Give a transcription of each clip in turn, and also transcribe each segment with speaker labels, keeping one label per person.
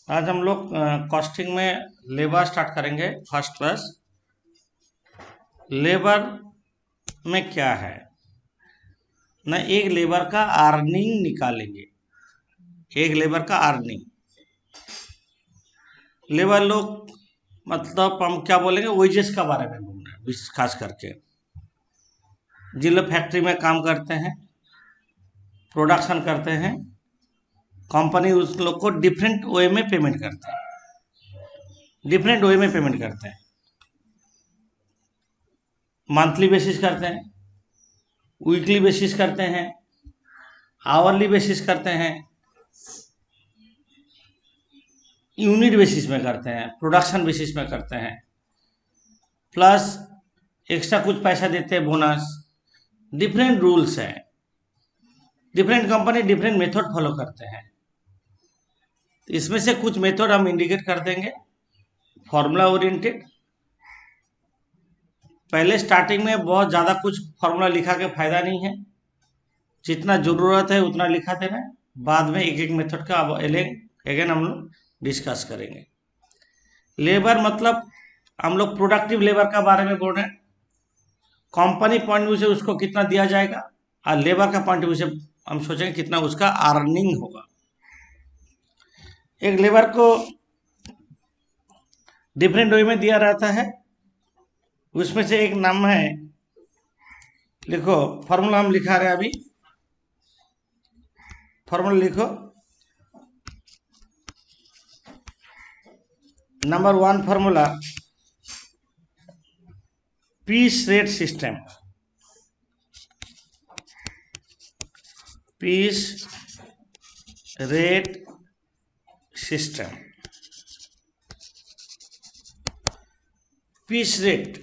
Speaker 1: आज हम लोग कॉस्टिंग में लेबर स्टार्ट करेंगे। फर्स्ट क्लास लेबर में क्या है ना, एक लेबर का अर्निंग निकालेंगे। एक लेबर का अर्निंग लेबर लोग मतलब हम क्या बोलेंगे, वेजेस का बारे में बोल रहे हैं। खास करके जिन लोग फैक्ट्री में काम करते हैं, प्रोडक्शन करते हैं, कंपनी उस लोग को डिफरेंट वे में पेमेंट करते हैं। डिफरेंट वे में पेमेंट करते हैं। मंथली बेसिस करते हैं, वीकली बेसिस करते हैं, आवरली बेसिस करते हैं, यूनिट बेसिस में करते हैं, प्रोडक्शन बेसिस में करते हैं, प्लस एक्स्ट्रा कुछ पैसा देते हैं, बोनस। डिफरेंट रूल्स हैं। Different company different method follow करते हैं। इसमें से कुछ मेथड हम इंडिकेट कर देंगे। Formula oriented. पहले स्टार्टिंग में बहुत ज़्यादा कुछ फॉर्मूला लिखा के फायदा नहीं है। जितना ज़रूरत है उतना लिखा देना है। बाद में एक एक मेथड का अब अगेन हम लोग डिस्कस करेंगे। लेबर मतलब हम लोग प्रोडक्टिव लेबर का बारे में बोल रहे हैं। कंपनी पॉइंट व्यू से उसको कितना दिया जाएगा, और लेबर का पॉइंट व्यू से हम सोचेंगे कितना उसका अर्निंग होगा। एक लेबर को डिफरेंट वे में दिया रहता है। उसमें से एक नाम है, लिखो फॉर्मूला हम लिखा रहे हैं अभी। फॉर्मूला लिखो। Number 1 formula, piece rate system. Piece rate system. Piece rate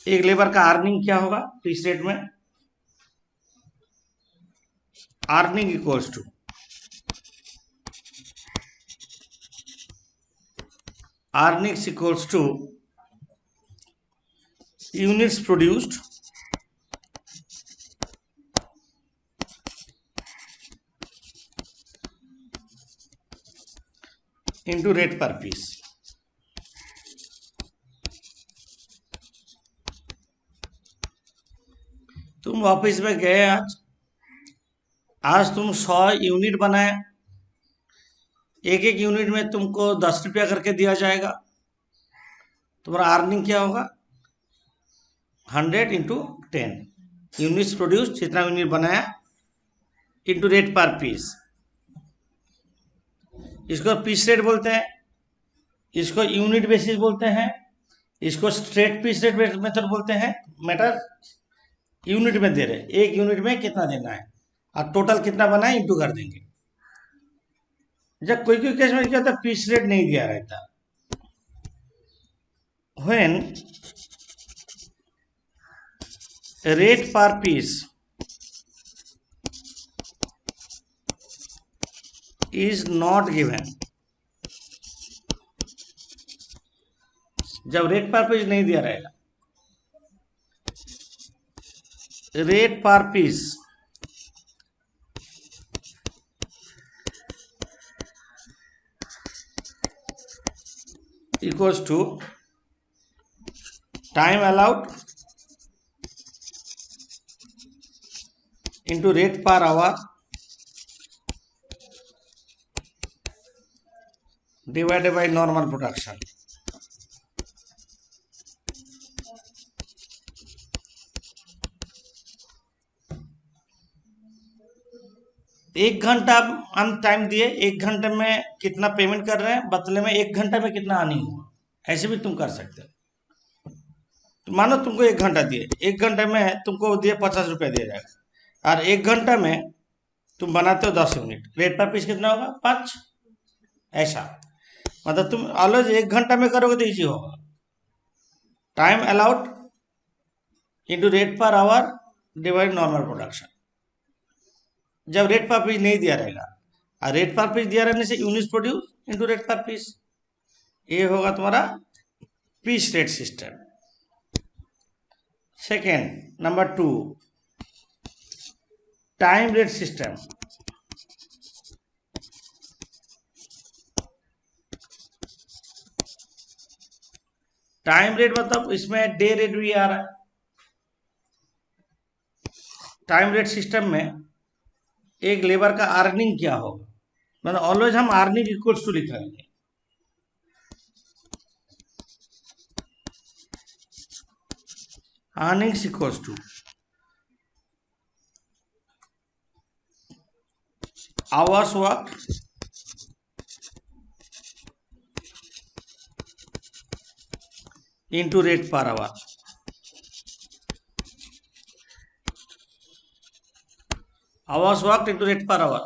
Speaker 1: एक लेबर का अर्निंग क्या होगा पीस रेट में। Earning equals to earnings equals to units produced into rate per piece. तुम ऑफिस में गए आज आज तुम 100 यूनिट बनाए। एक एक यूनिट में तुमको 10 रुपया करके दिया जाएगा। तुम्हारा अर्निंग क्या होगा, 100 इंटू 10। यूनिट्स प्रोड्यूस, जितना यूनिट बनाया, इंटू रेट पर पीस। इसको पीस रेट बोलते हैं, इसको यूनिट बेसिस बोलते हैं, इसको स्ट्रेट पीस रेट मेथड बोलते हैं। मैटर यूनिट में दे रहे, एक यूनिट में कितना देना है और टोटल कितना बना है इंटू कर देंगे। जब कोई कोई केस में क्या होता है, पीस रेट नहीं दिया रहता। When rate per piece is not given, जब रेट पर पीस नहीं दिया रहेगा, rate per piece equals to time allowed into rate per hour divided by normal production. एक घंटा हम टाइम दिए, एक घंटे में कितना पेमेंट कर रहे हैं, बदले में एक घंटे में कितना अर्निंग हुआ। ऐसे भी तुम कर सकते हो। तो मानो तुमको एक घंटा दिए, एक घंटे में तुमको दिए 50 रुपया दिया जाएगा, और एक घंटा में तुम बनाते हो 10 यूनिट, रेट पर पीस कितना होगा, 5। ऐसा मतलब तुम ऑलवेज एक घंटा में करोगे तो इजी होगा। Time allowed into rate per hour divide normal production. जब रेट पर पीस नहीं दिया रहेगा, और रेट पर पीस दिया रहने से unit produce into rate per piece, ये होगा तुम्हारा piece rate system. Second, number 2, time rate system. Time rate मतलब इसमें डे रेट भी आ रहा है। टाइम रेट सिस्टम में एक लेबर का अर्निंग क्या होगा, मतलब ऑलवेज हम अर्निंग इक्वल्स टू लिखेंगे। Earnings equals two hours work into rate per hour. Hours work into rate per hour.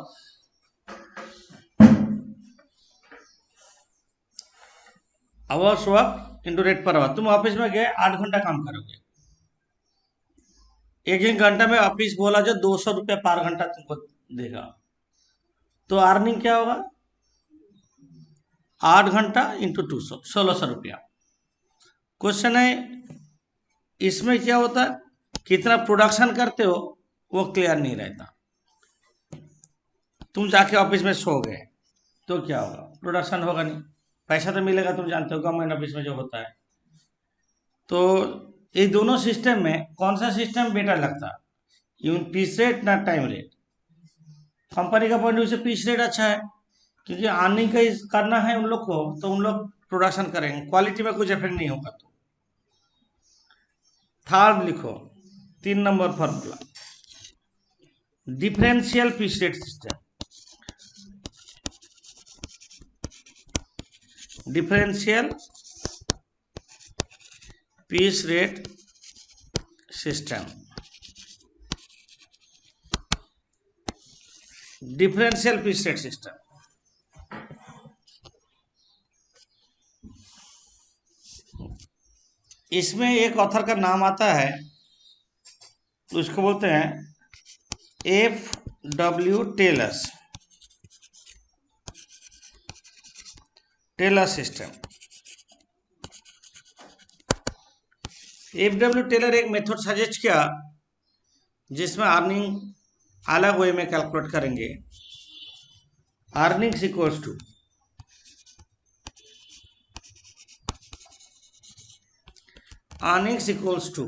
Speaker 1: Hours work into rate per our. तुम ऑफिस में गए 8 घंटा काम करोगे, एक घंटा में ऑफिस बोला जो 200 रुपया पर घंटा तुमको देगा, तो अर्निंग क्या होगा? 8 घंटा इंटू 200, 1600 रुपया। क्वेश्चन है इसमें क्या होता है, कितना प्रोडक्शन करते हो वो क्लियर नहीं रहता। तुम जाके ऑफिस में सो गए तो क्या होगा? प्रोडक्शन होगा नहीं, पैसा तो मिलेगा, तुम जानते हो गवर्नमेंट ऑफिस में जो होता है। तो ये दोनों सिस्टम में कौन सा सिस्टम बेटर लगता है? पीस रेट ना टाइम रेट? कंपनी का पॉइंट ऑफ व्यू से पीस रेट अच्छा है, क्योंकि अर्निंग का करना है उन लोग को, तो उन लोग प्रोडक्शन करेंगे, क्वालिटी में कुछ इफेक्ट नहीं होगा। तो थर्ड लिखो 3 number formula, differential piece rate system. Differential piece rate system. Differential piece rate system इसमें एक ऑथर का नाम आता है, उसको बोलते हैं F.W. Taylor system. F.W. Taylor एक मेथड सजेस्ट किया जिसमें अर्निंग अलग वे में कैलकुलेट करेंगे। अर्निंग्स इक्वल्स टू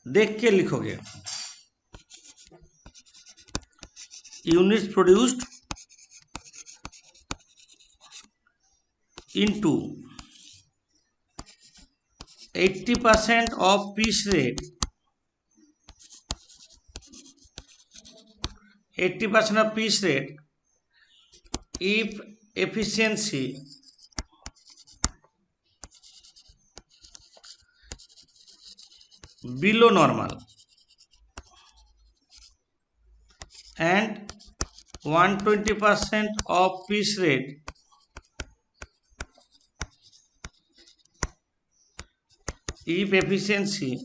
Speaker 1: देख के लिखोगे, units produced into 80% of piece rate, 80% of piece rate if efficiency below normal and 120% of piece rate if efficiency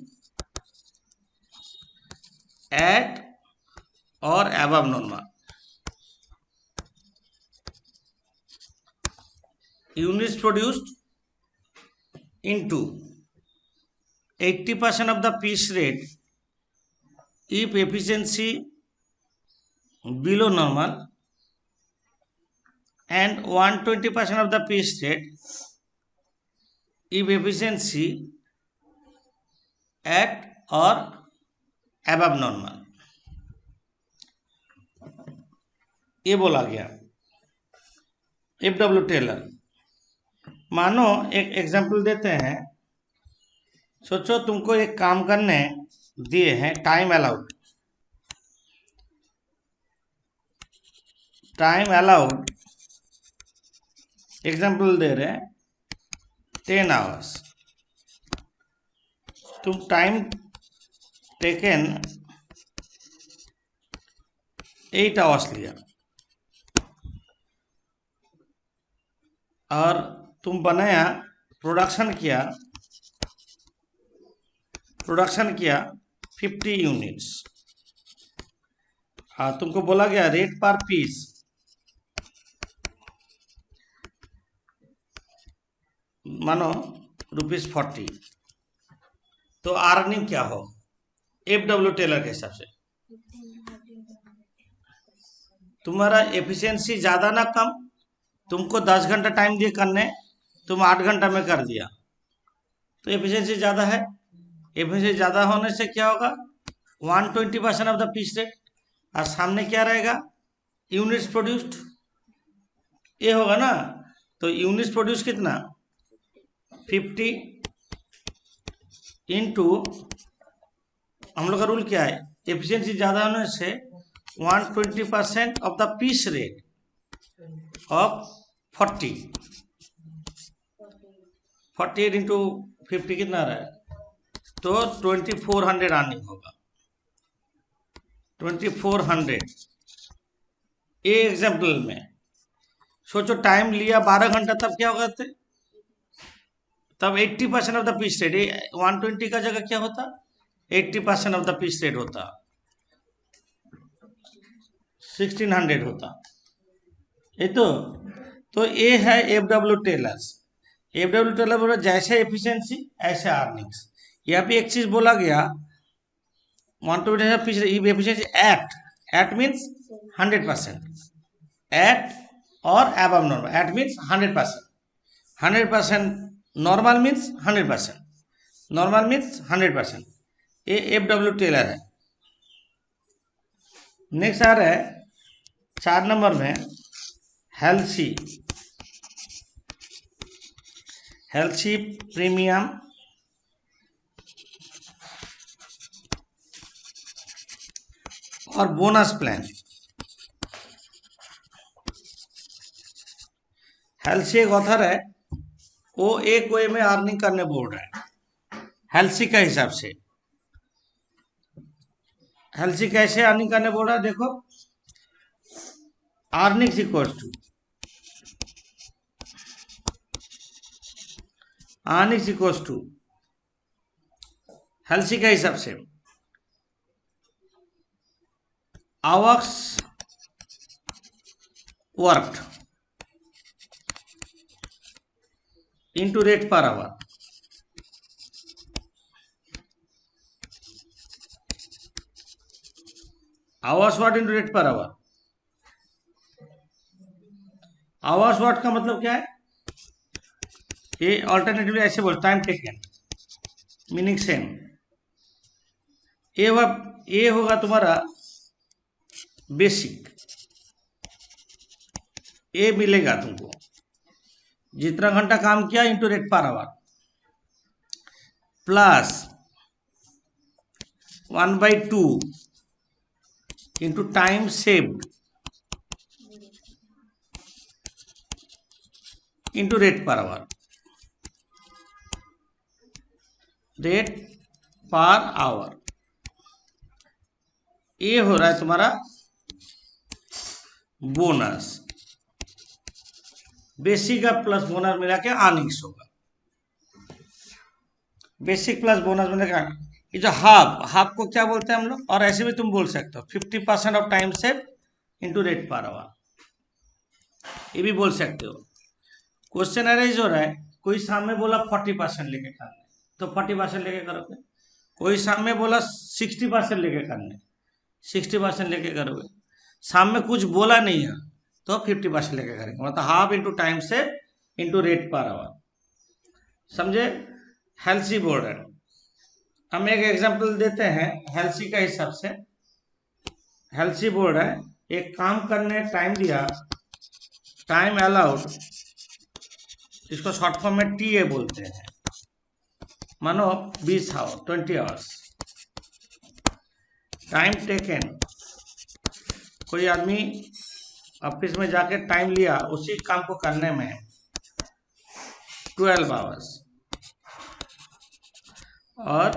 Speaker 1: at or above normal. Units produced into 80% of the piece rate if efficiency below normal and 120% of the piece rate if efficiency at or above normal। ये बोला गया F.W. Taylor. मानो एक example देते हैं, सोचो तुमको एक काम करने दिए हैं, टाइम अलाउड एग्जाम्पल दे रहे हैं 10 आवर्स। तुम टाइम टेकन 8 आवर्स लिया और तुम बनाया, प्रोडक्शन किया 50 यूनिट्स। हाँ, तुमको बोला गया रेट पर पीस मानो ₹40, तो अर्निंग क्या हो F.W. टेलर के हिसाब से? तुम्हारा एफिशिएंसी ज्यादा ना कम? तुमको 10 घंटा टाइम दिए करने, तुम 8 घंटा में कर दिया, तो एफिशिएंसी ज़्यादा है। एफिशिएंसी ज़्यादा होने से क्या होगा, 120% ऑफ द पीस रेट, और सामने क्या रहेगा, यूनिट्स प्रोड्यूस्ड, ये होगा ना। तो यूनिट्स प्रोड्यूस कितना, 50 इंटू, हम लोग का रूल क्या है, एफिशिएंसी ज़्यादा होने से 120% of the piece rate of 48 into 50 कितना रहा है, तो 2400 अर्निंग होगा, 2400। ये एग्जाम्पल में सोचो टाइम लिया 12 घंटा, तब क्या होगा, तब 80% ऑफ द पीस रेट, 120 का जगह क्या होता, 80% ऑफ द पीस रेट होता, 1600 होता। ये तो ये है एफडब्ल्यू टेलर्स। एफडब्ल्यू टेलर बोला जैसे एफिशिएंसी ऐसे अर्निंग्स। यहाँ पे एक चीज बोला गया, 120 piece efficiency at means 100%, at और above normal, at means 100%, 100% normal means 100%, normal means 100%। ये एफडब्ल्यू टेलर है। नेक्स्ट आ रहा है 4 नंबर में हेल्सी प्रीमियम और बोनस प्लान। हेल्सी एक ऑथर है, वो एक वे में अर्निंग करने बोल रहा है हेल्सी का हिसाब से। हेल्सी कैसे अर्निंग करने बोल रहा है, देखो, अर्निंग्स इक्वल्स टू हेल्सी के हिसाब से hours worked into rate per hour. Hours work into rate per hour. Hours work का मतलब क्या है, ये ऑल्टरनेटिवली ऐसे बोल, टाइम टेकन मीनिंग सेम। ये होगा तुम्हारा बेसिक, ये मिलेगा तुमको, जितना घंटा काम किया into rate per our plus 1/2 into time saved into rate per hour. Rate per hour ये हो रहा है तुम्हारा बोनस। बेसिक का प्लस बोनस मिला के अर्निंग्स होगा। बेसिक प्लस बोनस मिला के, ये जो हाफ को क्या बोलते हैं हम लोग, और ऐसे भी तुम बोल सकते हो 50% of time save into rate per hour, ये भी बोल सकते हो। क्वेश्चन अरेज हो रहा है, कोई सामने बोला 40% लेके करने, तो 40% लेके करोगे। कोई सामने बोला 60% लेके करने, 60% लेके करोगे। सामने कुछ बोला नहीं है तो 50% लेके करेंगे, मतलब हाफ इंटू टाइम से इंटू रेट पर आवर। समझे, हेल्सी बोल रहे हैं। हम एक एग्जांपल देते हैं हेल्सी का हिसाब से। हेल्सी बोल रहा है, एक काम करने टाइम दिया, टाइम अलाउड, इसको शॉर्ट फॉर्म में टीए बोलते हैं, मानो 20 आवर्स। टाइम टेकन, कोई आदमी ऑफिस में जाके टाइम लिया उसी काम को करने में 12 आवर्स, और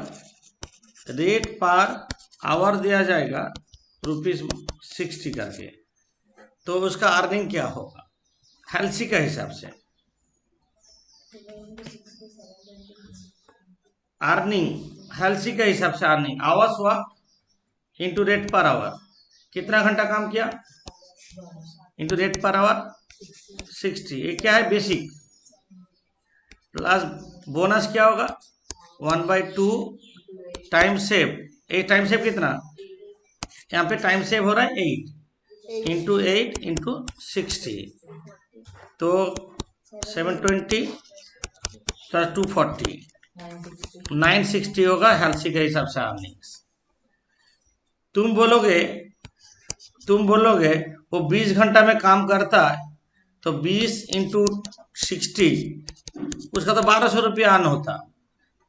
Speaker 1: रेट पर आवर दिया जाएगा ₹60 करके, तो उसका अर्निंग क्या होगा हेल्सी के हिसाब से। अर्निंग हेल्सी के हिसाब से अर्निंग आवर्स हुआ इंटू रेट पर आवर, कितना घंटा काम किया इंटू रेट पर आवर 60। ये क्या है, बेसिक, प्लस बोनस क्या होगा 1/2 टाइम सेव। एक टाइम सेव कितना, यहाँ पे टाइम सेव हो रहा है 8 इंटू 8 इंटू 60, तो 720 प्लस 240 960 होगा हेल्सी के हिसाब से अर्निंग्स। तुम बोलोगे वो 20 घंटा में काम करता है तो 20 इंटू 60 उसका तो 1200 रुपया अर्न होता,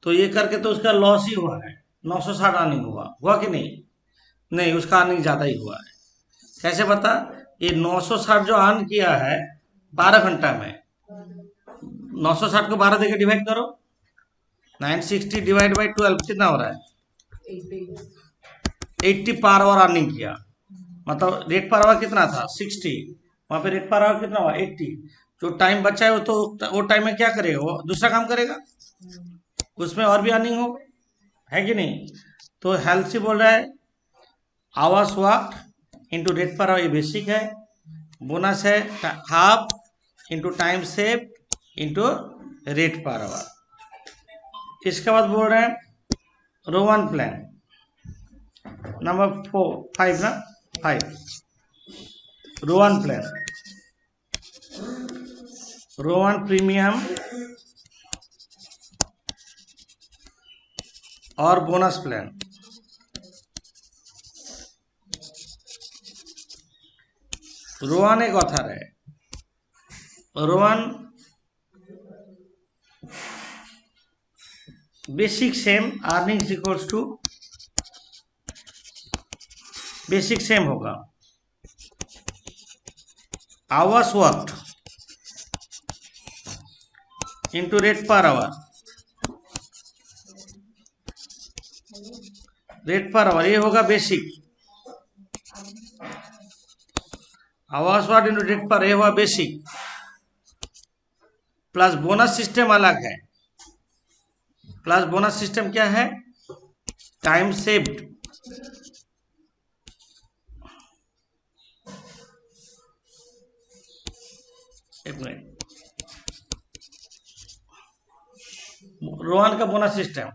Speaker 1: तो ये करके तो उसका लॉस ही हुआ है। 960 अर्निंग हुआ कि नहीं? नहीं, उसका अर्निंग ज़्यादा ही हुआ है। कैसे बता? ये 960 जो अर्न किया है 12 घंटा में, 960 को 12 देके डिवाइड करो, 960 डिवाइड बाई 12 कितना हो रहा है? 80 पर आवर अर्निंग किया। मतलब रेट पर आवर कितना था? 60, वहाँ पे रेट पर आवर कितना हुआ? 80। जो टाइम बचा है वो टाइम में क्या करेगा? वो दूसरा काम करेगा, उसमें और भी अर्निंग होगा, है कि नहीं? तो हेल्सी बोल रहा है hours work into rate per hour, ये बेसिक है। बोनस है half into time save into rate per our. इसके बाद बोल रहे हैं रोवन प्लान नंबर 5 ना 5 रोवन प्लान, रोवन प्रीमियम और बोनस प्लान। रोवन एक ऑथर है। Rowan basic same earning equals to basic same होगा hours work into rate per hour, rate per hour ये होगा basic, hours work into rate per ये हुआ basic, plus bonus system अलग है। Plus bonus system क्या है? टाइम सेव्ड, एक मिनट, रोहन का bonus system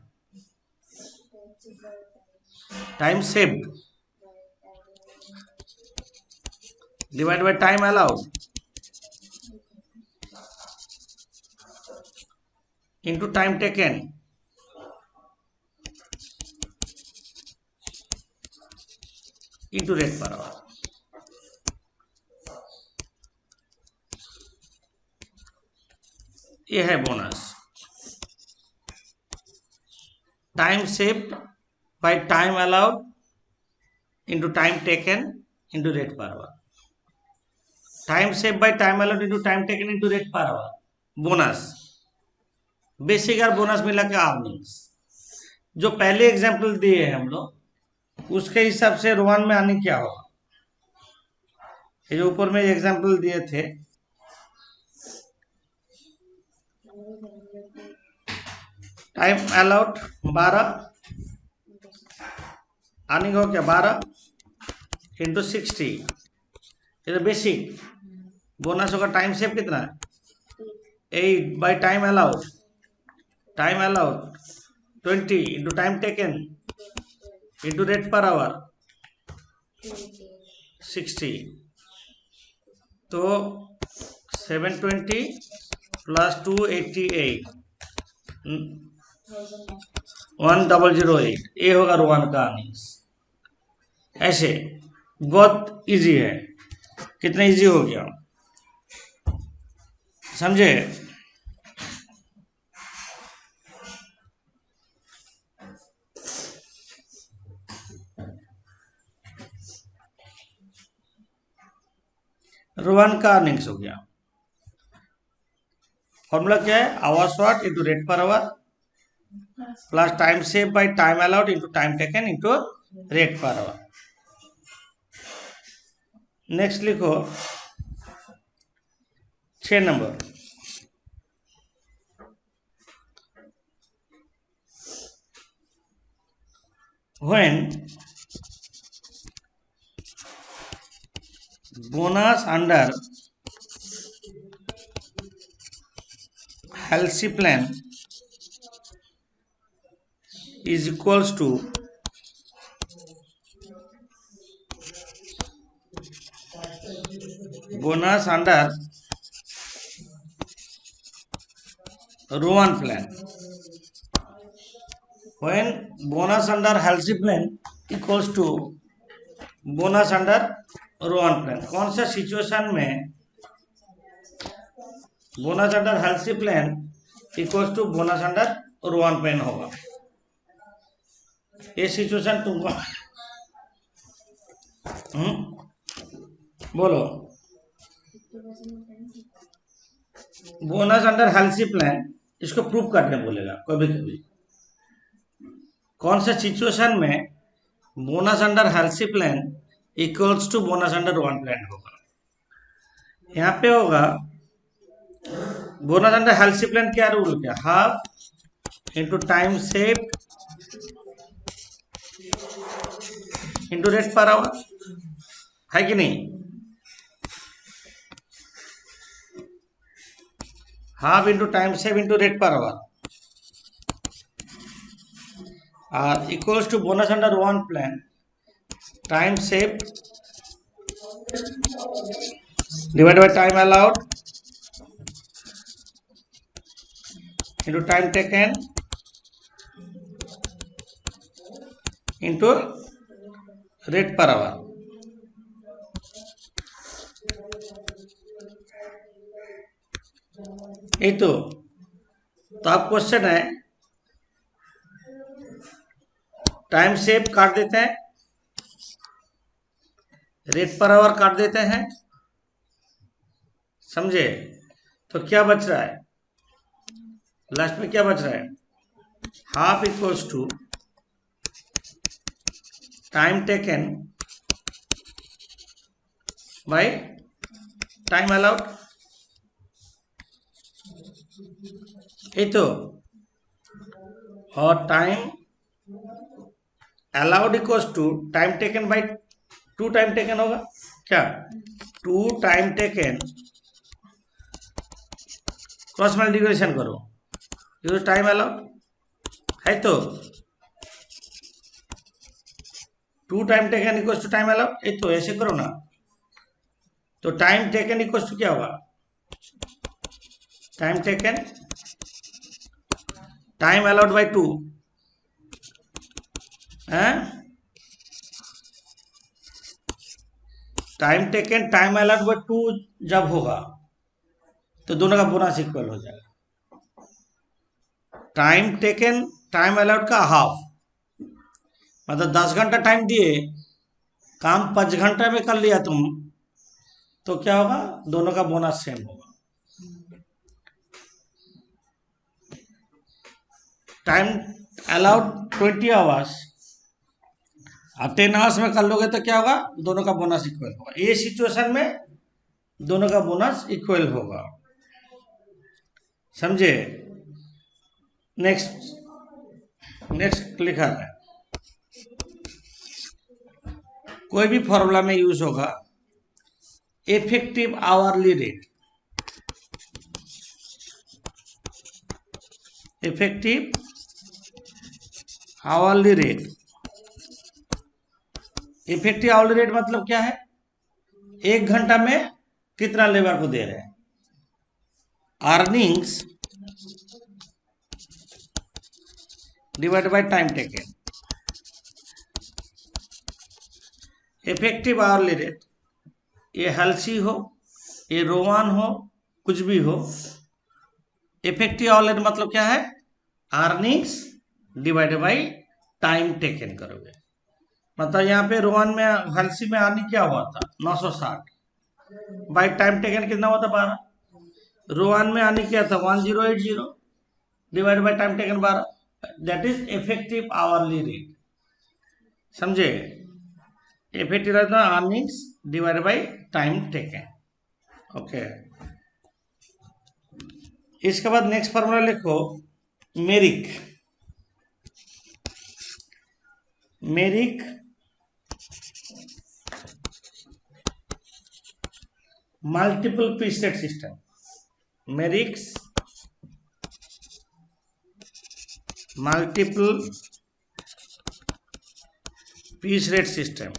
Speaker 1: time saved divide by time allowed into time taken into rate per hour. ये है bonus, time saved by time allowed into time taken into rate per our, time save bye time allowed into time taken into rate per our. Bonus basic और bonus मिला के earnings. जो पहले example दिए हैं हम लोग उसके हिसाब से रोहन में अर्निंग क्या होगा? ये जो ऊपर में एग्जाम्पल दिए थे, टाइम अलाउड 12 अर्निंग हो क्या 12 इंटू 60, ये तो बेसिक। बोनस होगा टाइम सेव कितना? 8 by time allowed 20 into time taken into rate per our 60, तो 720 प्लस 288 1008, ये होगा रोहन का अर्निंग्स। ऐसे बहुत इजी है। कितना इजी हो गया समझे? रोहन का अर्निंग्स हो गया। फॉर्मूला क्या है? Hours work into rate per our plus time save bye time allowed into time taken into rate per our. Next लिखो 6 number, when bonus under healthy plan is equals to bonus under Rowan plan. When bonus under Halsey plan equals to bonus under Rowan plan, कौन सा situation में bonus under Halsey plan equals to bonus under Rowan plan होगा? ये situation तुमको बोलो। Bonus under Halsey plan इसको prove करने बोलेगा कभी कभी। कौन सा सिचुएशन में bonus under Halsey plan equals to bonus under Rowan plan होगा? यहाँ पे होगा बोनस अंडर हेल्सी प्लान क्या रूल क्या, half into time save into rate per our, है कि नहीं? Half into time save into rate per hour और equals to bonus under one plan time save divide by time allowed into time taken into rate per hour. ये तो अब question है, time save काट देते हैं, रेट पर आवर काट देते हैं, समझे? तो क्या बच रहा है लास्ट में? क्या बच रहा है? Half equals to time taken by time allowed. ये तो और time allowed equals to time taken by two time taken होगा क्या? Two time taken cross multiplication करो, ये तो टाइम अलाउड है। तो two time taken equals to time allowed, ये तो ऐसे करो ना। तो टाइम टेकन इक्वल्स टू क्या होगा? Time taken time allowed by two है, time taken time allowed by two जब होगा तो दोनों का बोनस इक्वल हो जाएगा। टाइम टेकन टाइम अलाउड का हाफ, मतलब 10 घंटा टाइम दिए, काम 5 घंटा में कर लिया तुम, तो क्या होगा? दोनों का बोनस सेम होगा। टाइम अलाउड 20 आवर्स, अब 10 आवर्स में कर लोगे तो क्या होगा? दोनों का बोनस इक्वल होगा। ये सिचुएशन में दोनों का बोनस इक्वल होगा, समझे? नेक्स्ट लिखा है, कोई भी फॉर्मूला में यूज होगा effective hourly rate, effective hourly rate. Effective hourly rate मतलब क्या है? 1 घंटा में कितना लेबर को दे रहे हैं। Earnings divide by time taken. Effective hourly rate, ये हेल्सी हो, ये रोवन हो, कुछ भी हो, इफेक्टिव आवरली रेट मतलब क्या है? Earnings divide by time taken करोगे। मतलब यहाँ पे रोवन में हेल्सी में अर्निंग क्या हुआ था? 960 बाय टाइम टेकन कितना हुआ था? 12। रोवन में अर्निंग क्या था? 1080 divide by time taken 12, that is effective hourly rate, समझे? Effective earnings divide by time taken. Okay, इसके बाद नेक्स्ट फॉर्मूला लिखो, Merrick. Merrick multiple piece rate system, Merrick's multiple piece rate system.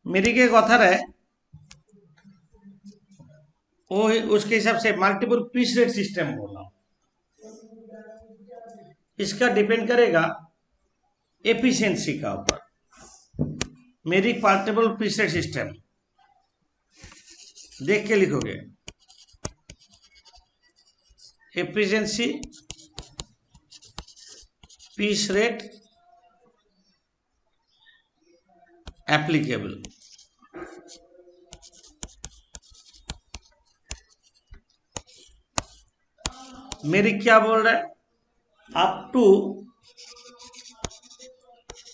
Speaker 1: Merrick एक author है, वो उसके हिसाब से मल्टीपल पीस रेट सिस्टम बोला। इसका डिपेंड करेगा एफिशिएंसी का ऊपर। मेरी मल्टीपल पीस रेट सिस्टम देख के लिखोगे, एफिशिएंसी पीस रेट एप्लीकेबल। मेरी क्या बोल रहा है, अप टू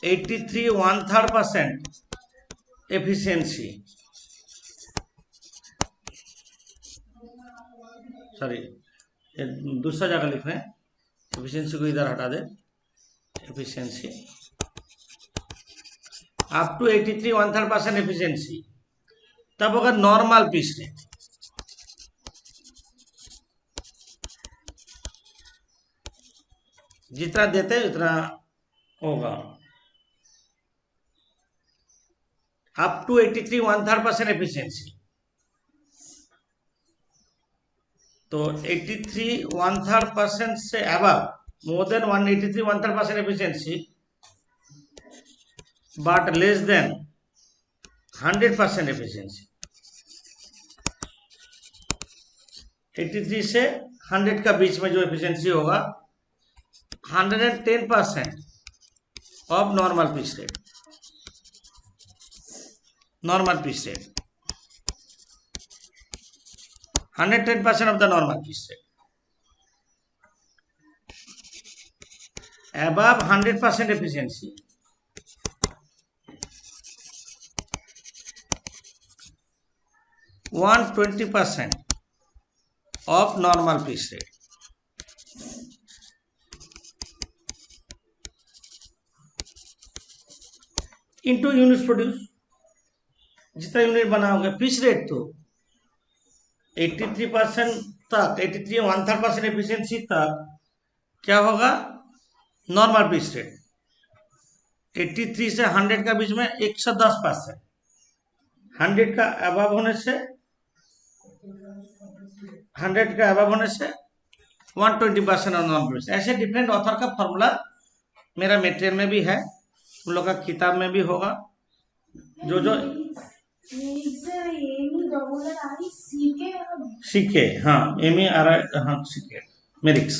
Speaker 1: 83 1/3% एफिशिएंसी, सॉरी दूसरा जगह लिख रहे हैं, एफिशिएंसी को इधर हटा दे, एफिशिएंसी अप टू 83 1/3% एफिशिएंसी, तब होगा नॉर्मल पीस रेट। जितना देते हैं उतना होगा। अप टू 83 1/3% एफिशिएंसी, तो 83 1/3% से above, more than 183 1/3% efficiency, but less than 100% efficiency. 83 से 100 का बीच में जो एफिशिएंसी होगा, 110% of normal piece rate, normal piece rate 110% of the normal piece rate. Above 100% efficiency, one 20% of normal piece rate. Into units produce, जितना unit बनाओगे piece rate तो 83% तक, 83 1/3% efficiency तक क्या होगा, नॉर्मल पीस रेट। 83 से 100 का बीच में 110%, 100 का अबव होने से 100 का अबव होने से 120% ऑफ नॉर्मल पीस। ऐसे डिफरेंट ऑथर का फॉर्मूला मेरा मटेरियल में भी है, उन लोग का किताब में भी होगा। जो जो सीखे, हाँ एमी आ रहा है, हाँ सीखे मेरिक्स।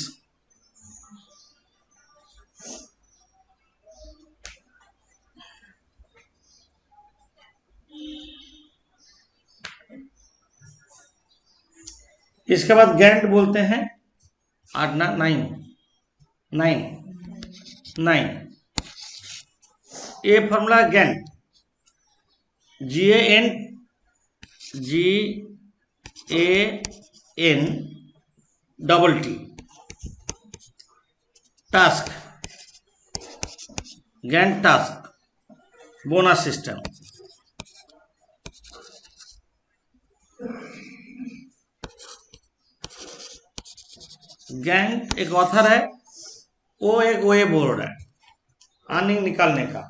Speaker 1: इसके बाद गैंट बोलते हैं, 9 ये formula Gantt, GANT, task, Gantt task bonus system. Gantt एक ऑथर है, वो एक वे बोल रहा है अर्निंग निकालने का।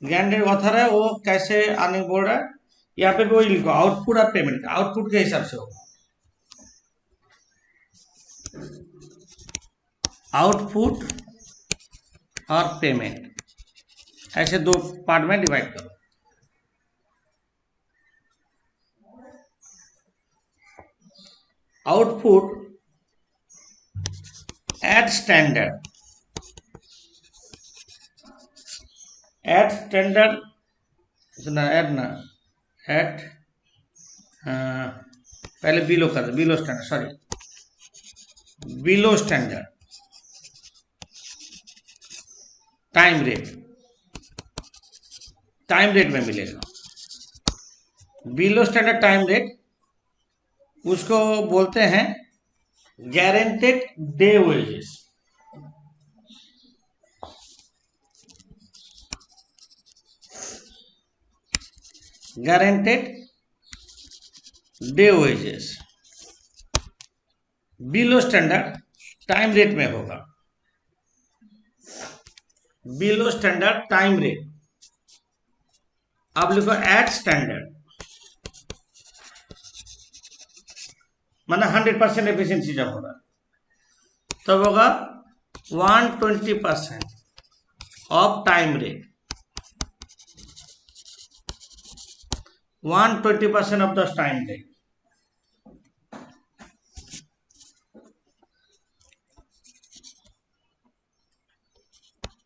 Speaker 1: गैंट एक ऑथर है, वो कैसे अर्निंग बोल रहा है, यहाँ पे वही लिखो, आउटपुट और पेमेंट, आउटपुट के हिसाब से होगा, आउटपुट और पेमेंट, ऐसे दो पार्ट में डिवाइड करो। Output at standard, at standard at पहले बिलो कर, below standard, sorry below standard time rate, time rate में मिलेगा। बिलो स्टैंडर्ड टाइम रेट उसको बोलते हैं guaranteed day wages. Guaranteed day wages below standard time rate में होगा। बिलो स्टैंडर्ड टाइम रेट, आप लिखो एट स्टैंडर्ड, माना 100% एफिशिएंसी जब होगा तब होगा 120% of time rate, 120% of the time rate.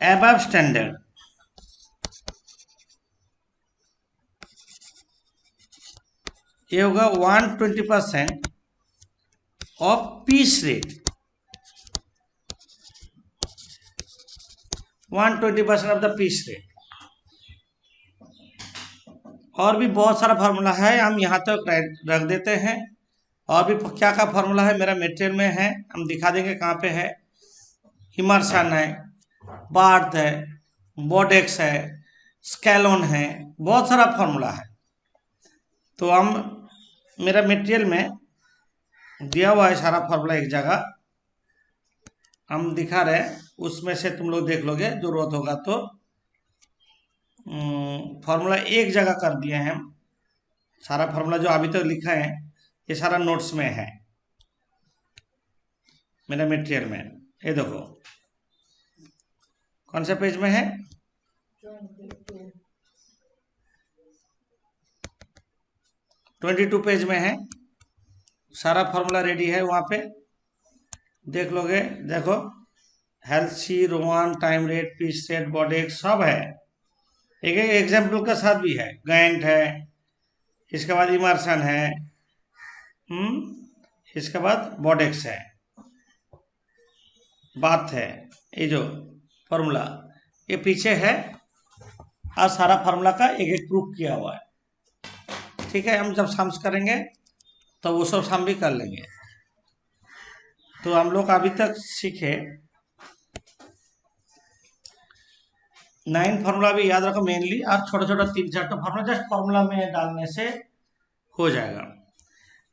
Speaker 1: Above standard, ये होगा 120% of piece rate, 120% of the piece rate. और भी बहुत सारा फार्मूला है, हम यहाँ तक रख देते हैं। और भी क्या क्या फार्मूला है मेरा मटेरियल में है, हम दिखा देंगे कहाँ पे है। इमर्शन है, बार्थ है, बोडेक्स है, स्केलोन है, बहुत सारा फार्मूला है। तो हम मेरा मटेरियल में दिया हुआ है सारा फार्मूला, एक जगह हम दिखा रहे हैं, उसमें से तुम लोग देख लोगे, जरूरत होगा तो। फार्मूला एक जगह कर दिए हैं हम, सारा फार्मूला जो अभी तक लिखा है ये सारा नोट्स में है मेरा मटेरियल में। ये देखो कौन से पेज में है, 22 पेज में है, सारा फार्मूला रेडी है, वहां पे देख लोगे। देखो Halsey, Rowan, time rate, piece rate, Bedaux सब है, एक एक एग्जाम्पल के साथ भी है। गैंट है, इसके बाद इमर्शन है, इसके बाद बॉडेक्स है, बात है, ये जो फार्मूला ये पीछे है, और सारा फार्मूला का एक एक प्रूफ किया हुआ है। ठीक है, हम जब सम्स करेंगे तो वो सब सम भी कर लेंगे। तो हम लोग अभी तक सीखे 9 फार्मूला भी याद रखो मेनली, और छोटा छोटा 3-4 फार्मूला जस्ट फार्मूला में डालने से हो जाएगा।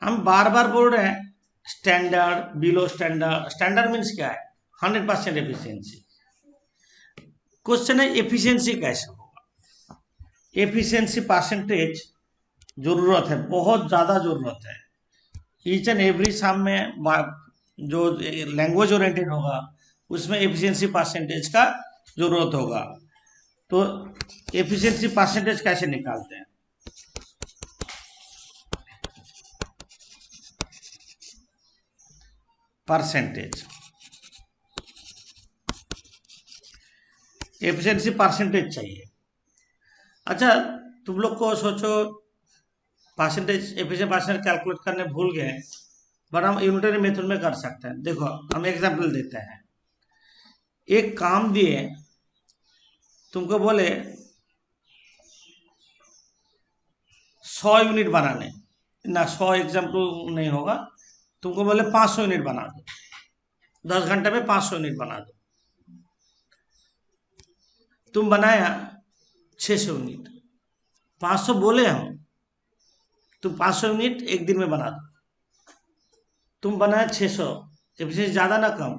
Speaker 1: हम बार बार बोल रहे हैं standard, below standard. Standard means क्या है, 100% एफिशिएंसी। क्वेश्चन है एफिशिएंसी कैसे होगा। एफिशिएंसी परसेंटेज जरूरत है, बहुत ज़्यादा जरूरत है। ईच एंड एवरी सम में जो लैंग्वेज ओरिएंटेड होगा उसमें एफिशिएंसी परसेंटेज का जरूरत होगा। तो एफिशिएंसी परसेंटेज कैसे निकालते हैं, परसेंटेज, एफिशिएंसी परसेंटेज चाहिए। अच्छा तुम लोग को सोचो परसेंटेज, एफिशिएंसी परसेंटेज कैलकुलेट करने भूल गए, बट हम यूनिटरी मेथड में कर सकते हैं। देखो हम एग्जांपल देते हैं, एक काम दिए तुमको, बोले 100 यूनिट बनाने ना, 100 एग्जाम्पल नहीं होगा, तुमको बोले 500 यूनिट बना दो, 10 घंटे में 500 यूनिट बना दो। तुम बनाया 600 यूनिट, 500 बोले हम, तुम 500 यूनिट एक दिन में बना दो। तुम बनाया 600, एफिशिएंसी ज़्यादा ना कम,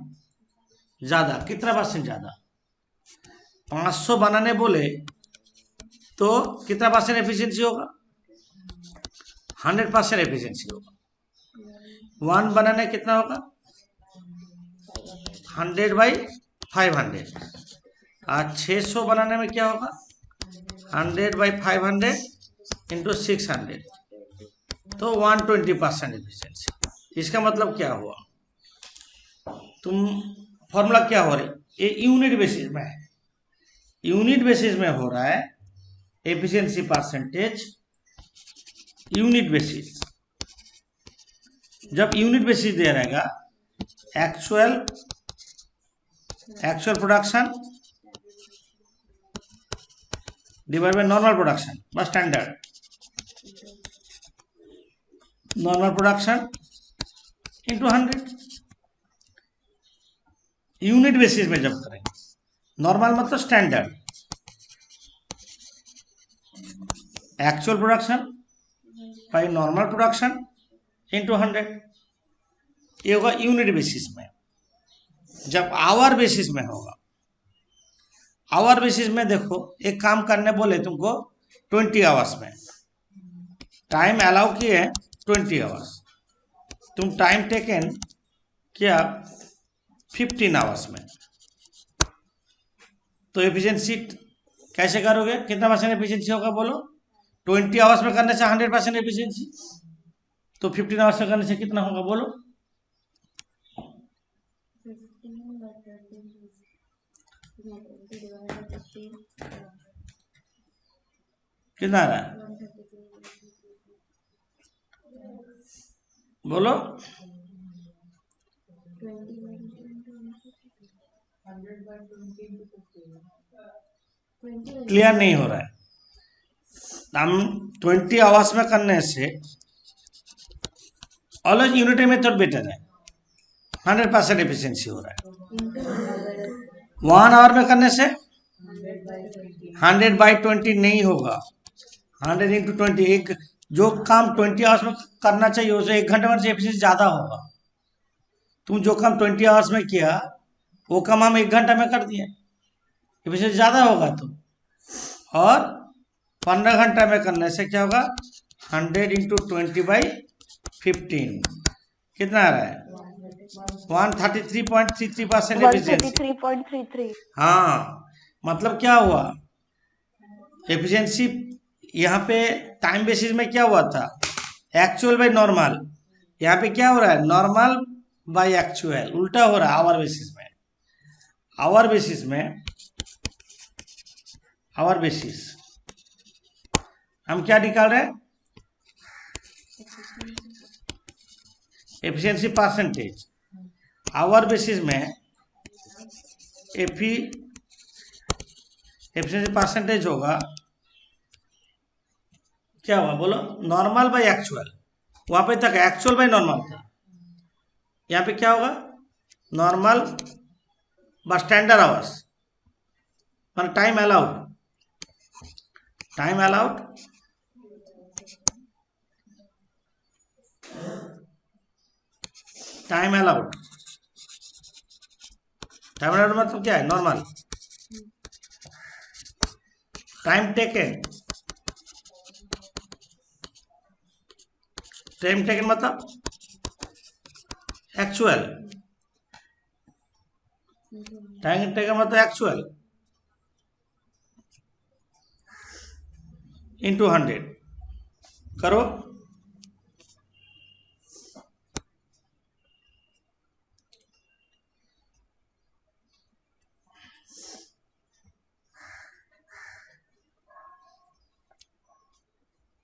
Speaker 1: ज़्यादा, कितना परसेंट ज़्यादा। 500 बनाने बोले तो कितना परसेंट एफिशिएंसी होगा, 100% एफिशिएंसी होगा। 1 बनाने कितना होगा, 100/500। और 600 बनाने में क्या होगा, 100/500 इंटू 600, तो 120% एफिशिएंसी। इसका मतलब क्या हुआ, तुम फॉर्मूला क्या हो रही, ये यूनिट बेसिस में है, यूनिट बेसिस में हो रहा है एफिशिएंसी परसेंटेज, यूनिट बेसिस। जब यूनिट बेसिस दे रहेगा, actual production divide by normal production, बस standard, normal production into 100। Unit basis में जब करेंगे, नॉर्मल मतलब standard, actual production by normal production into 100, ये होगा यूनिट बेसिस में। जब आवर बेसिस में होगा, आवर बेसिस में देखो एक काम करने बोले तुमको 20 आवर्स में, टाइम अलाउ किए 20 आवर्स, तुम टाइम टेकन क्या 15 आवर्स में, तो एफिशिएंसी कैसे करोगे, कितना परसेंट एफिशिएंसी होगा बोलो। 20 आवर्स में करने से 100% एफिशिएंसी, तो 15 आवर्स में करने से कितना होगा बोलो। कितना आ रहा है बोलो। क्लियर नहीं हो रहा है। हम 20 आवर्स में करने से ऑलवेज यूनिटरी मेथड बेटर है, 100% एफिशिएंसी हो रहा है। 1 आवर में करने से 100/20 नहीं होगा, 100 × 20, एक जो काम 20 आवर्स में करना चाहिए उसे 1 घंटे में से एफिशिएंसी ज़्यादा होगा। तुम जो काम 20 आवर्स में किया वो काम हम 1 घंटा में कर दिए, एफिशिएंसी ज़्यादा होगा। तो और 15 घंटा में करने से क्या होगा, 100 × 20/15 कितना आ रहा है, 133.33% एफिशिएंसी।
Speaker 2: 133.33।
Speaker 1: हाँ, मतलब क्या हुआ, एफिशिएंसी यहाँ पे टाइम बेसिस में क्या हुआ था, एक्चुअल बाय नॉर्मल। यहाँ पे क्या हो रहा है, नॉर्मल बाय एक्चुअल, उल्टा हो रहा है। आवर बेसिस में, आवर बेसिस में, आवर बेसिस हम क्या निकाल रहे हैं, एफिशिएंसी परसेंटेज। आवर बेसिस में एफिशिएंसी परसेंटेज होगा, क्या हुआ बोलो, नॉर्मल बाय एक्चुअल। वहां पे तक एक्चुअल बाय नॉर्मल था, यहाँ पे क्या होगा, नॉर्मल बाय स्टैंडर्ड आवर्स, मतलब time allowed, time allowed time allowed, time allowed मतलब क्या है, normal. Time taken, time taken मतलब एक्चुअल, टाइम टेकन मतलब एक्चुअल इंटू 100 करो।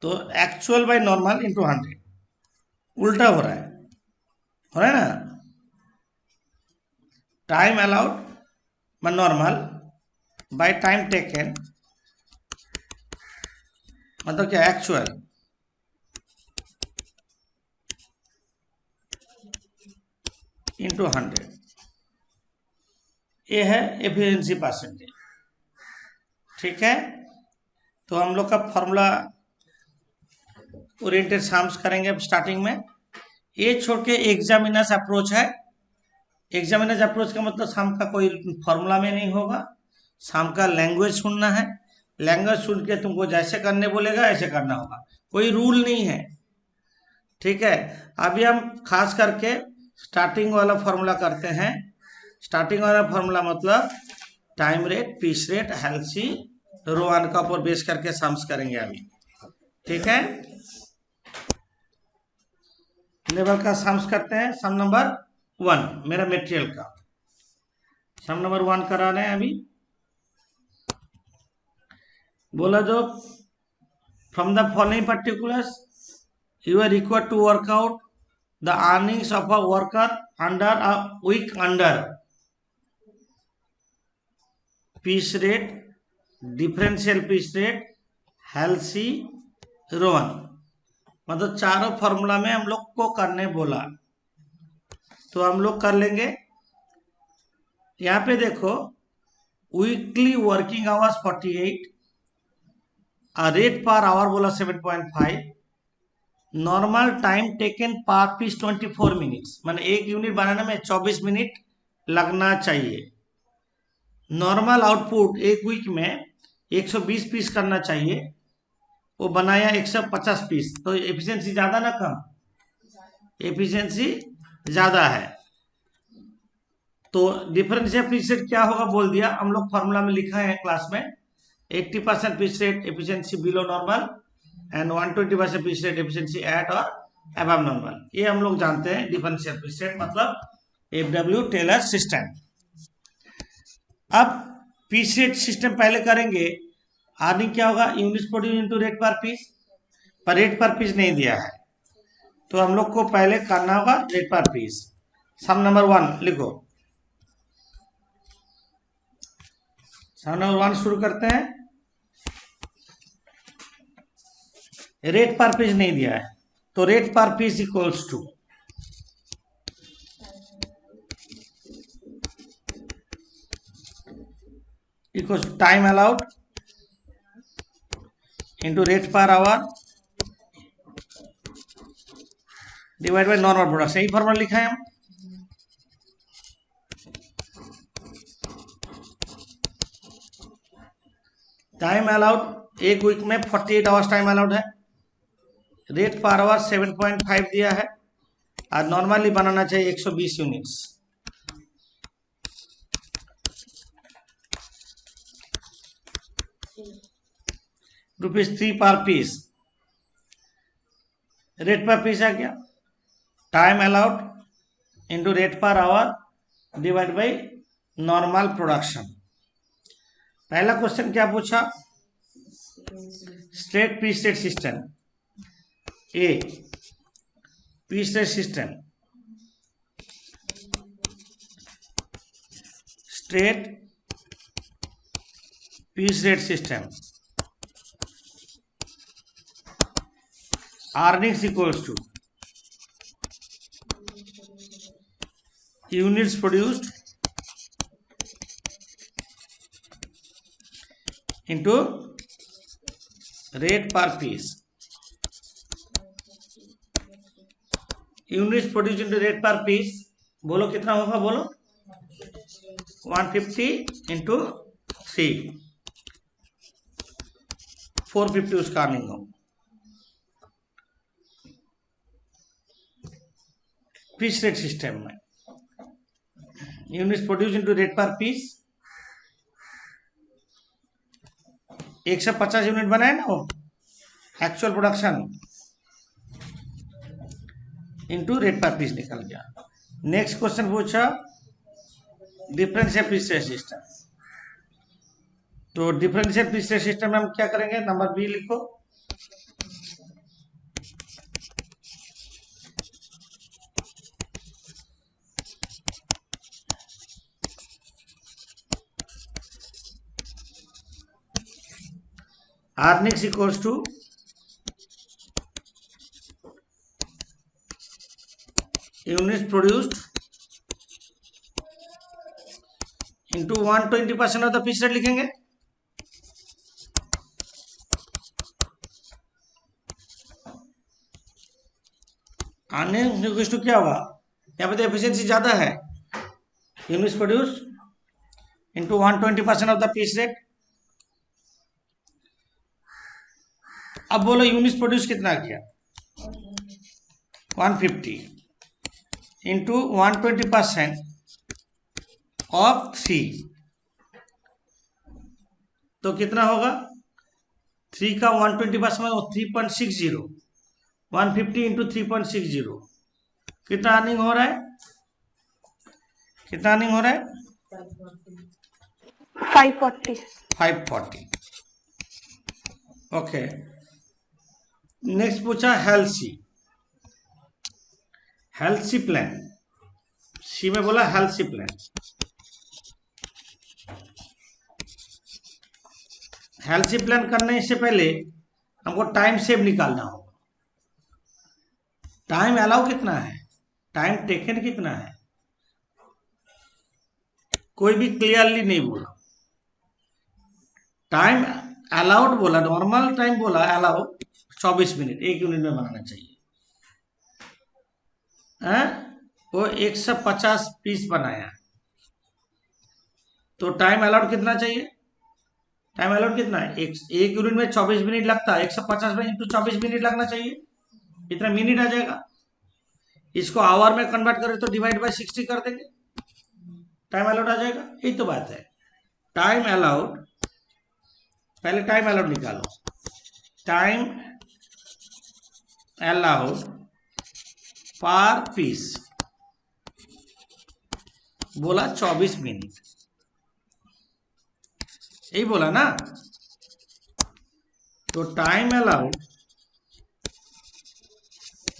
Speaker 1: तो एक्चुअल बाय नॉर्मल इंटू 100, उल्टा हो रहा है ना। Time allowed by normal bye time taken मतलब क्या, एक्चुअल इंटू 100, ये है एफिशिएंसी परसेंटेज। ठीक है, तो हम लोग का फॉर्मूला ओरिएंटेड सम्स करेंगे अब स्टार्टिंग में। ये छोड़ के एग्जामिनर्स अप्रोच है। एग्जामिनर्स अप्रोच का मतलब सम का कोई फॉर्मूला में नहीं होगा, सम का लैंग्वेज सुनना है, लैंग्वेज सुन के तुमको जैसे करने बोलेगा ऐसे करना होगा, कोई रूल नहीं है। ठीक है, अभी हम खास करके स्टार्टिंग वाला फॉर्मूला करते हैं। स्टार्टिंग वाला फॉर्मूला मतलब time rate, piece rate, Halsey, Rowan का ऊपर बेस करके सम्स करेंगे अभी। ठीक है, लेवल का सम्स करते हैं। सम नंबर 1 मेरा मटेरियल का सम नंबर 1 करा रहे हैं अभी। बोला जो from the following particulars you are required to work out the earnings of a worker under a week under piece rate, differential piece rate, Halsey, Rowan, मतलब चारों फॉर्मूला में हम लोग को करने बोला, तो हम लोग कर लेंगे। यहाँ पे देखो, weekly working hours 48, rate per our बोला 7.5, नॉर्मल टाइम टेकन पर पीस 24 मिनट्स, माने एक यूनिट बनाने में 24 मिनट लगना चाहिए। नॉर्मल आउटपुट एक वीक में 120 पीस करना चाहिए, वो बनाया 150 पीस, तो एफिशिएंसी ज़्यादा ना कम, एफिशिएंसी ज़्यादा है। तो डिफरेंशियल पिच रेट क्या होगा बोल दिया, हम लोग फॉर्मूला में लिखा है क्लास में। 80% pitch rate efficiency below normal and 120% pitch rate efficiency eight और अबव नॉर्मल। ये हम लोग जानते हैं डिफरेंशियल पिच रेट मतलब एफडब्ल्यू टेलर सिस्टम। अब पिच रेट सिस्टम पहले करेंगे, अर्निंग क्या होगा, units produce into rate per piece, पर रेट पर पीस नहीं दिया है तो हम लोग को पहले करना होगा रेट पर पीस। सम नंबर 1 लिखो, सम नंबर 1 शुरू करते हैं। रेट पर पीस नहीं दिया है तो rate per piece equals to time allowed into rate per hour divide by normal production. यही फॉर्मूला लिखा है हम। टाइम अलाउड एक वीक में 48 आवर्स टाइम अलाउड है, रेट पर आवर 7.5 दिया है और नॉर्मली बनाना चाहिए 120 यूनिट्स। ₹3 पर पीस, रेट पर पीस है क्या, time allowed into rate per hour divide by normal production. पहला क्वेश्चन क्या पूछा, straight piece rate system. A piece rate system, straight piece rate system, earnings equals to units produced into rate per piece। Units produce into rate per piece बोलो कितना होगा, बोलो 150 into 3 450 उसका earning होगा। Piece rate system में units produce into rate per piece 150 unit बनाए ना वो actual production into rate per piece निकल गया। नेक्स्ट क्वेश्चन पूछा डिफरेंशियल पीस रेट सिस्टम। तो डिफरेंशियल पीस रेट सिस्टम में हम क्या करेंगे, नंबर बी लिखो, earnings equals to units produced into 120% of the pitch rate लिखेंगे। earnings टू क्या होगा, यहाँ पे तो एफिशिएंसी ज्यादा है, units produce into 120% of the pitch rate. अब बोलो यूनिट्स प्रोड्यूस कितना किया, 150 इंटू 120% ऑफ 3 तो कितना होगा, 3 का 120% 3.60, 150 इंटू 3.60 कितना अर्निंग हो रहा है, कितना अर्निंग हो रहा है 540। ओके नेक्स्ट पूछा हेल्सी प्लान। सी में बोला हेल्सी प्लान। हेल्सी प्लान करने से पहले हमको टाइम सेव निकालना होगा। टाइम अलाउ कितना है, टाइम टेकन कितना है, कोई भी क्लियरली नहीं बोला। टाइम अलाउड बोला, नॉर्मल टाइम बोला अलाउ 24 मिनट 1 यूनिट में बनाना चाहिए। वो 150 पीस बनाया तो टाइम अलाउड कितना चाहिए, टाइम अलाउड कितना है, एक यूनिट में 24 मिनट लगता है, 150 में इंटू 24 मिनट लगना चाहिए, इतना मिनट आ जाएगा। इसको आवर में कन्वर्ट करें तो डिवाइड बाय 60 कर देंगे, टाइम अलाउड आ जाएगा। यही तो बात है। टाइम अलाउड, पहले टाइम अलाउड निकालो। टाइम अलाउड पर पीस बोला 24 मिनट, यही बोला ना। तो टाइम अलाउड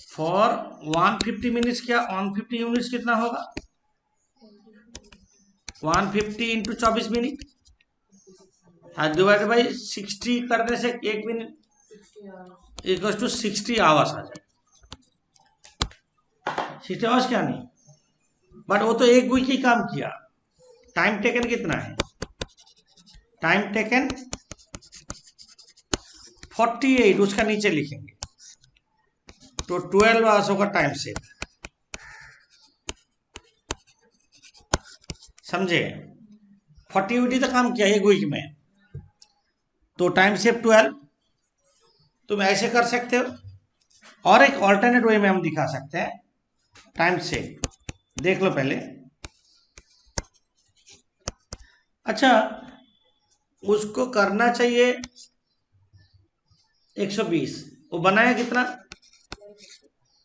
Speaker 1: फॉर 150 मिनट्स, क्या 150 यूनिट्स कितना होगा? 150 इंटू 24 मिनट डिवाइड बाई 60 करने से 1 मिनट इक्वल टू 60 आवर्स आ जाए। 60 आवर्स क्या नहीं, बट वो तो एक वीक ही काम किया। टाइम टेकन कितना है? टाइम टेकन 48, उसका नीचे लिखेंगे तो 12 आवर्स होगा टाइम सेव। समझे? 40 तो काम किया एक वीक में, तो टाइम सेव 12। तुम ऐसे कर सकते हो, और एक ऑल्टरनेट वे में हम दिखा सकते हैं टाइम सेव। देख लो पहले। अच्छा, उसको करना चाहिए 120, वो बनाया कितना?